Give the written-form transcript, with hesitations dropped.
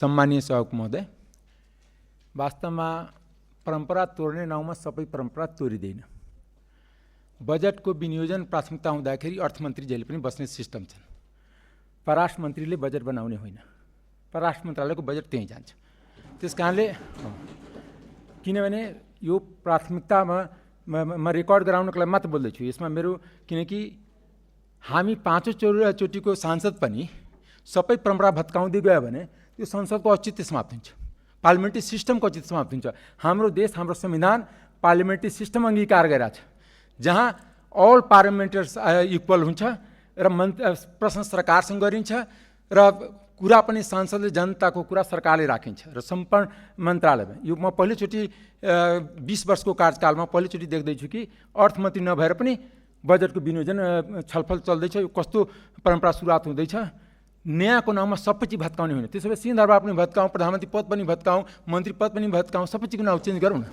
सम्मानीय सहयोग महोदय, वास्तवमा परम्परा तोड्ने नाउँमा सबै परम्परा तोडिँदैन। बजेटको विनियोजन प्राथमिकता हुँदाखेरि अर्थमन्त्री जहिले पनि बस्ने सिस्टम छन्। परराष्ट्र मन्त्रीले बजेट बनाउने होइन, परराष्ट्र मन्त्रालयको बजेट त्यहीँ जान्छ। त्यस कारणले किनभने यो प्राथमिकतामा म रेकर्ड गराउनको लागि मात्र बोल्दैछु यसमा मेरो, किनकि हामी पाँचौँचोटिको सांसद पनि सबै परम्परा भत्काउँदै गयो भने त्यो संसदको औचित्य समाप्त हुन्छ, पार्लिमेन्ट्री सिस्टमको औचित्य समाप्त हुन्छ। हाम्रो देश, हाम्रो संविधान पार्लिमेन्ट्री सिस्टम अङ्गीकार गरेको छ, जहाँ अल पार्लिमेन्टर्स इक्वल हुन्छ र प्रश्न सरकारसँग गरिन्छ र कुरा पनि सांसदले जनताको कुरा सरकारले राखिन्छ र सम्पूर्ण मन्त्रालयमा। यो म पहिलोचोटि 20 वर्षको कार्यकालमा पहिलोचोटि देख्दैछु कि अर्थमन्त्री नभएर पनि बजेटको विनियोजन छलफल चल्दैछ। यो कस्तो परम्परा सुरुवात हुँदैछ। न्यायको नाउँमा सबै चिज भत्काउने होइन, त्यसो भए सिंहदरबार पनि भत्काउँ, प्रधानमन्त्री पद पनि भत्काउँ, मन्त्री पद पनि भत्काउँ, सबै चिजको नाउँ चेन्ज गरौँ न।